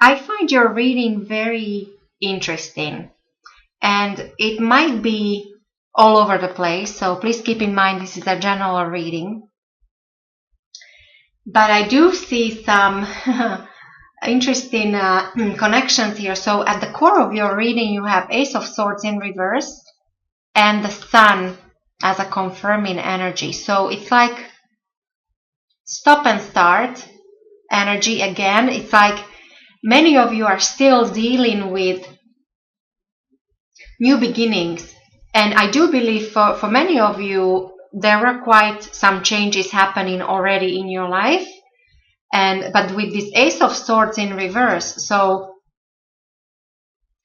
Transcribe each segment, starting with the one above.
I find your reading very interesting, and it might be all over the place, so please keep in mind this is a general reading. But I do see some interesting connections here. So at the core of your reading, you have Ace of Swords in reverse and the Sun as a confirming energy. So it's like stop and start energy again. It's like many of you are still dealing with new beginnings. And I do believe for many of you, there were quite some changes happening already in your life. But with this Ace of Swords in reverse, so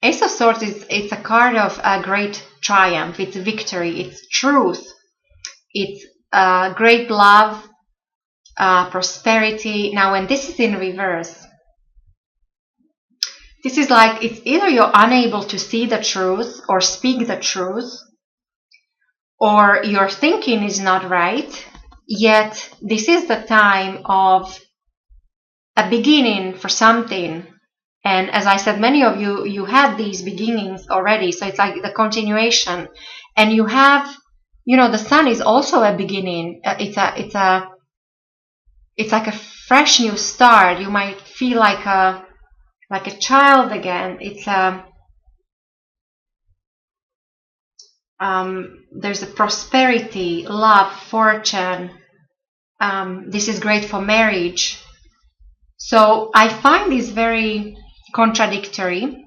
Ace of Swords it's a card of a great triumph, it's victory, it's truth, it's great love, prosperity. Now when this is in reverse, this is like it's either you're unable to see the truth or speak the truth, or your thinking is not right, yet this is the time of a beginning for something. And as I said, many of you had these beginnings already, so it's like the continuation. And you have, the Sun is also a beginning. It's like a fresh new start. You might feel like a child again. It's there's a prosperity, love, fortune. This is great for marriage. So I find this very contradictory,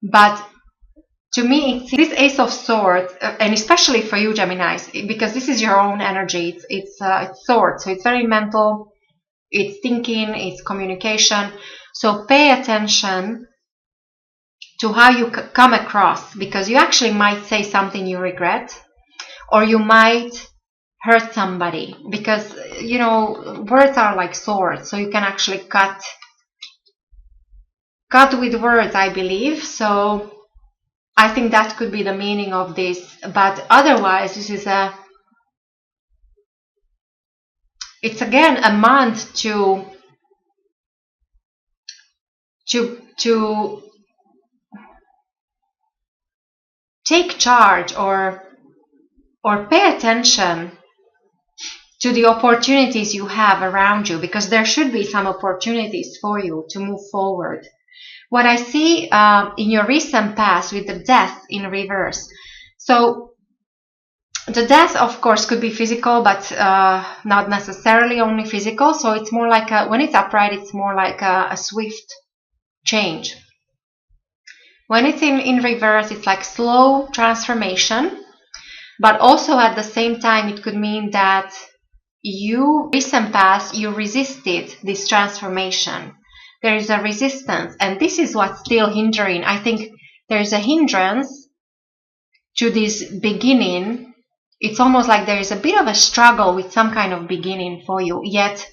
but to me, it's this Ace of Swords, and especially for you, Geminis, because this is your own energy. It's swords, so it's very mental. It's thinking, it's communication. So pay attention to how you come across, because you actually might say something you regret, or you might hurt somebody, because words are like swords, so you can actually cut with words, I believe. So I think that could be the meaning of this. But otherwise, this is it's again a month to take charge or pay attention to the opportunities you have around you, because there should be some opportunities for you to move forward. What I see in your recent past with the Death in reverse. So the death, of course, could be physical, but not necessarily only physical. So it's more like when it's upright, it's more like a swift change. When it's in reverse, it's like slow transformation, but also at the same time, it could mean that recent past, you resisted this transformation. There is a resistance, and this is what's still hindering. I think there's a hindrance to this beginning. It's almost like there is a bit of a struggle with some kind of beginning for you, yet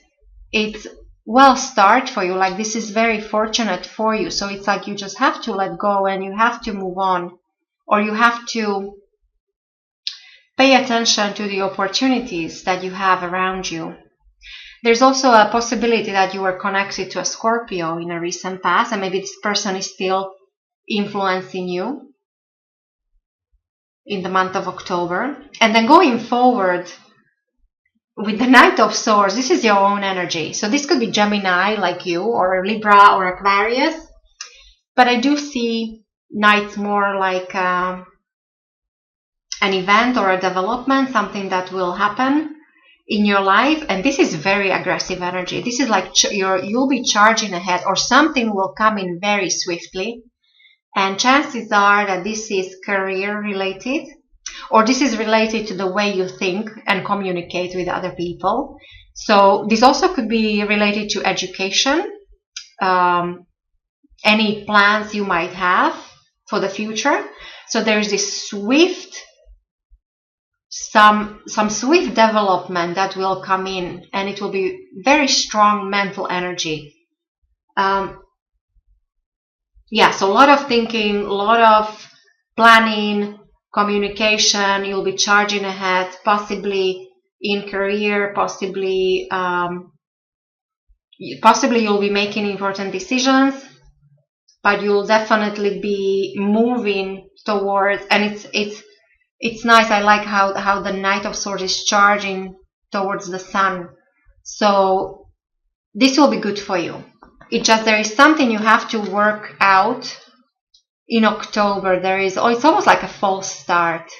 it's well start for you. Like this is very fortunate for you. So it's like you just have to let go and you have to move on, or you have to pay attention to the opportunities that you have around you. There's also a possibility that you were connected to a Scorpio in a recent past, and maybe this person is still influencing you in the month of October. And then going forward with the Knight of Swords, this is your own energy. So this could be Gemini like you, or Libra or Aquarius. But I do see Knights more like an event or a development, something that will happen in your life. And this is very aggressive energy. This is like you'll be charging ahead, or something will come in very swiftly. And chances are that this is career related, or this is related to the way you think and communicate with other people. So this also could be related to education, any plans you might have for the future. So there's this swift, some swift development that will come in, and it will be very strong mental energy. So a lot of thinking, a lot of planning, communication. You'll be charging ahead, possibly in career, possibly Possibly you'll be making important decisions, but you'll definitely be moving towards, and it's nice. I like how the Knight of Swords is charging towards the sun. So this will be good for you. There is something you have to work out in October. It's almost like a false start,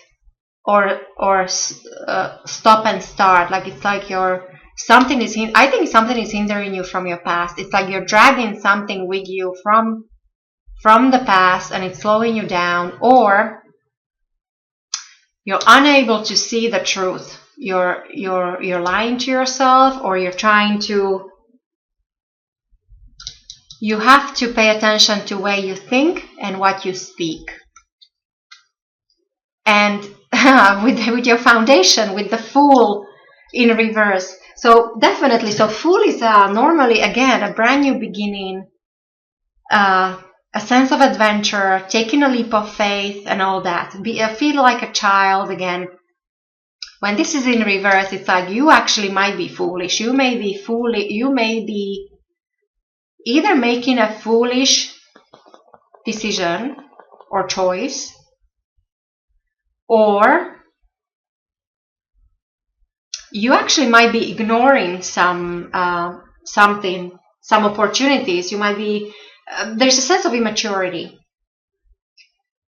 or stop and start. Like it's like I think something is hindering you from your past. It's like you're dragging something with you from the past, and it's slowing you down, or you're unable to see the truth. You're lying to yourself, or you're trying to. You have to pay attention to the way you think and what you speak. And with your foundation, with the Fool in reverse. So definitely, Fool is normally, again, a brand new beginning, a sense of adventure, taking a leap of faith and all that. Feel like a child again. When this is in reverse, it's like you actually might be foolish. You may be either making a foolish decision or choice, or you actually might be ignoring some opportunities. You might be there's a sense of immaturity.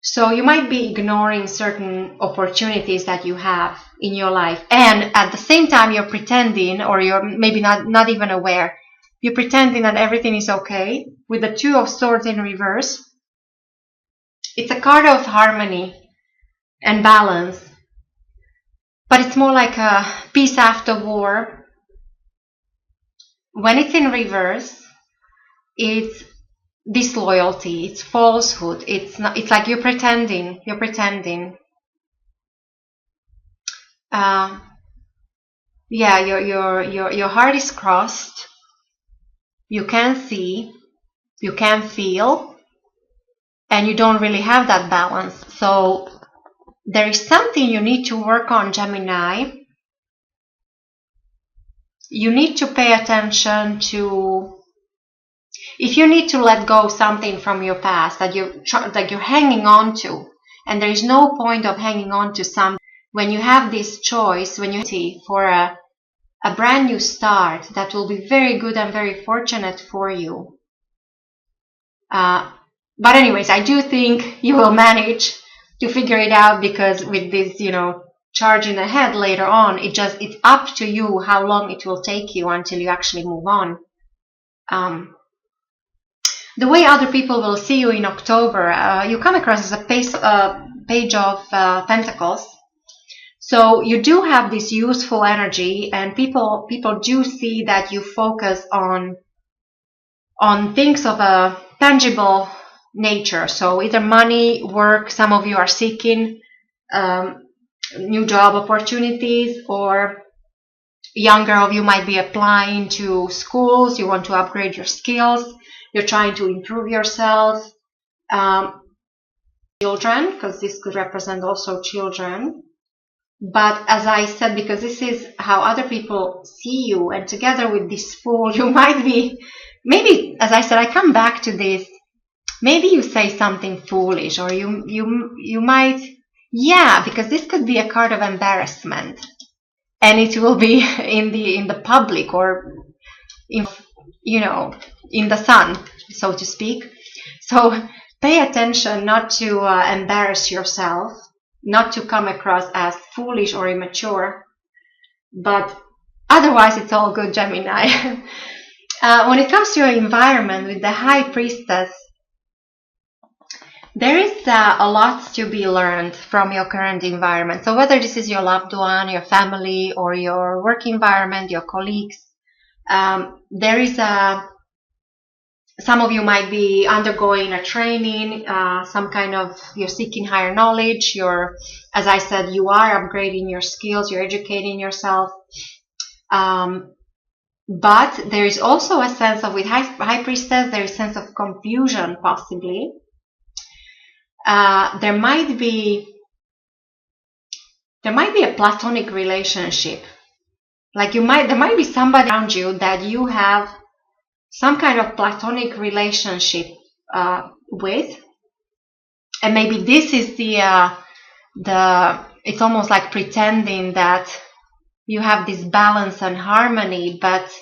So you might be ignoring certain opportunities that you have in your life, and at the same time you're pretending, or you're maybe not even aware. You're pretending that everything is okay. With the Two of Swords in reverse, it's a card of harmony and balance, but it's more like a peace after war. When it's in reverse, it's disloyalty, it's falsehood. It's like you're pretending. Your heart is crossed. You can see, you can feel, and you don't really have that balance. So there is something you need to work on, Gemini. You need to pay attention to, if you need to let go something from your past that you're hanging on to, and there is no point of hanging on to something. When you have this choice, when you for a brand new start that will be very good and very fortunate for you. But anyways, I do think you will manage to figure it out, because with this, charging ahead later on, it's up to you how long it will take you until you actually move on. The way other people will see you in October, you come across as a page of Pentacles. So you do have this useful energy, and people do see that you focus on things of a tangible nature. So either money, work, some of you are seeking new job opportunities, or younger of you might be applying to schools. You want to upgrade your skills. You're trying to improve yourself. Children, because this could represent also children. But as I said, because this is how other people see you, and together with this Fool, you might be, maybe, as I said, I come back to this, maybe you say something foolish, or you might, because this could be a card of embarrassment, and it will be in the public, or in the sun, so to speak. So pay attention not to embarrass yourself, not to come across as foolish or immature, but otherwise it's all good, Gemini. When it comes to your environment with the High Priestess, there is a lot to be learned from your current environment. So whether this is your loved one, your family, or your work environment, your colleagues, there is some of you might be undergoing a training, you're seeking higher knowledge, as I said, you are upgrading your skills, you're educating yourself. But there is also a sense of, with High Priestess, there is a sense of confusion, possibly. There might be a platonic relationship. Like there might be somebody around you that you have some kind of platonic relationship with, and maybe this is the it's almost like pretending that you have this balance and harmony, but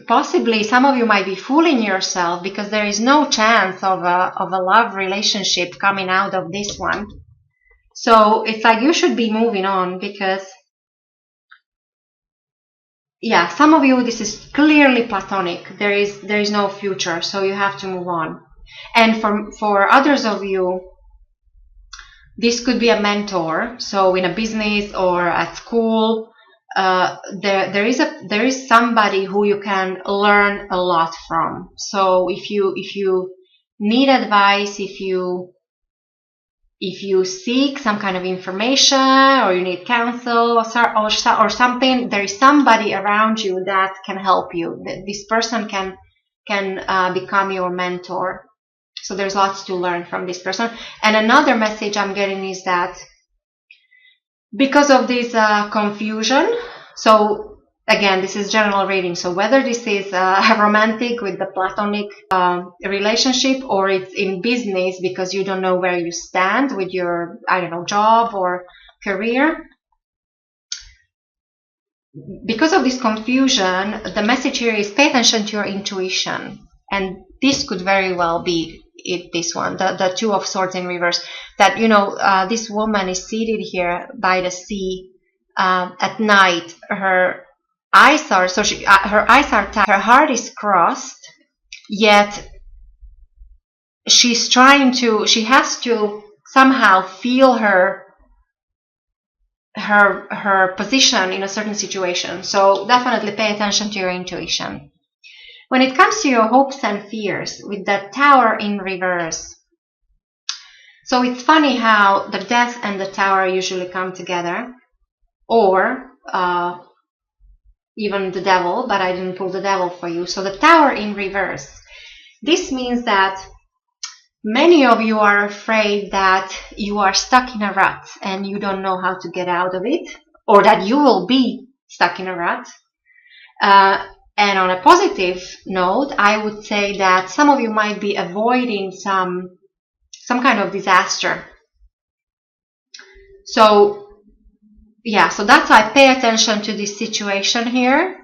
possibly some of you might be fooling yourself, because there is no chance of a love relationship coming out of this one. So it's like you should be moving on, because yeah, some of you, this is clearly platonic. There is no future, so you have to move on. And for others of you, this could be a mentor. So in a business or at school, there is somebody who you can learn a lot from. So if you need advice, if you seek some kind of information, or you need counsel or something, there is somebody around you that can help you. This person can become your mentor. So there's lots to learn from this person. And another message I'm getting is that because of this confusion, so again, this is general reading, so whether this is romantic with the platonic relationship, or it's in business because you don't know where you stand with your, I don't know, job or career, because of this confusion, the message here is pay attention to your intuition. And this could very well be this one, the Two of Swords in reverse, that, you know, this woman is seated here by the sea at night. Her eyes are her eyes are tied, her heart is crossed, yet she has to somehow feel her position in a certain situation. So definitely pay attention to your intuition. When it comes to your hopes and fears, with the Tower in reverse, so it's funny how the Death and the Tower usually come together, or even the Devil, but I didn't pull the Devil for you. So the Tower in reverse. This means that many of you are afraid that you are stuck in a rut and you don't know how to get out of it, or that you will be stuck in a rut. And on a positive note, I would say that some of you might be avoiding some kind of disaster. So yeah, so that's why pay attention to this situation here.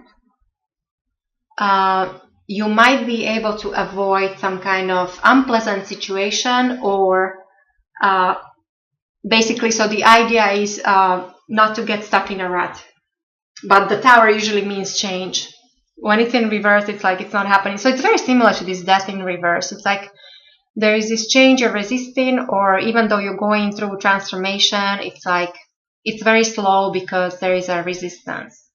You might be able to avoid some kind of unpleasant situation, or basically, so the idea is not to get stuck in a rut. But the Tower usually means change. When it's in reverse, it's like it's not happening. So it's very similar to this Death in reverse. It's like there is this change you're resisting, or even though you're going through transformation, it's like it's very slow because there is a resistance.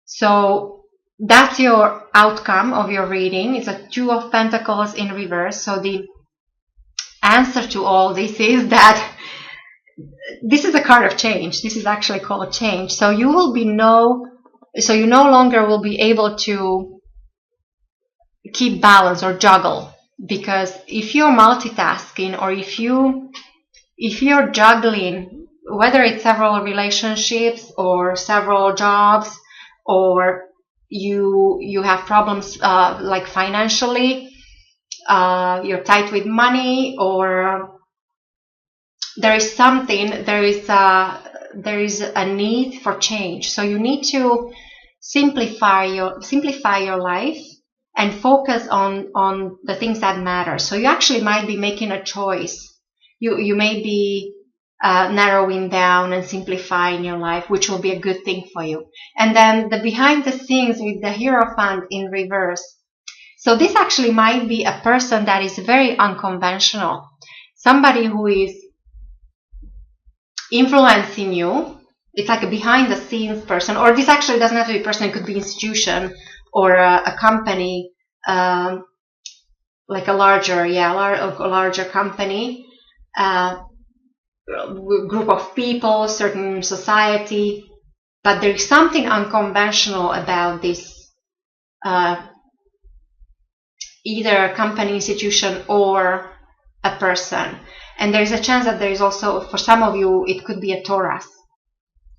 So that's your outcome of your reading. It's a Two of Pentacles in reverse. So the answer to all this is that this is a card of change. This is actually called a change. So you no longer will be able to keep balance or juggle, because if you're multitasking, or if you're juggling, whether it's several relationships or several jobs, or you have problems like financially, you're tight with money, or there is a need for change. So you need to simplify your life and focus on the things that matter. So you actually might be making a choice. You may be narrowing down and simplifying your life, which will be a good thing for you. And then the behind the scenes with the Hierophant in reverse. So this actually might be a person that is very unconventional, somebody who is influencing you. It's like a behind the scenes person, or this actually doesn't have to be a person. It could be institution or a company, like a larger company, group of people, certain society. But there is something unconventional about this, either a company, institution, or a person. And there is a chance that there is also, for some of you, it could be a Taurus.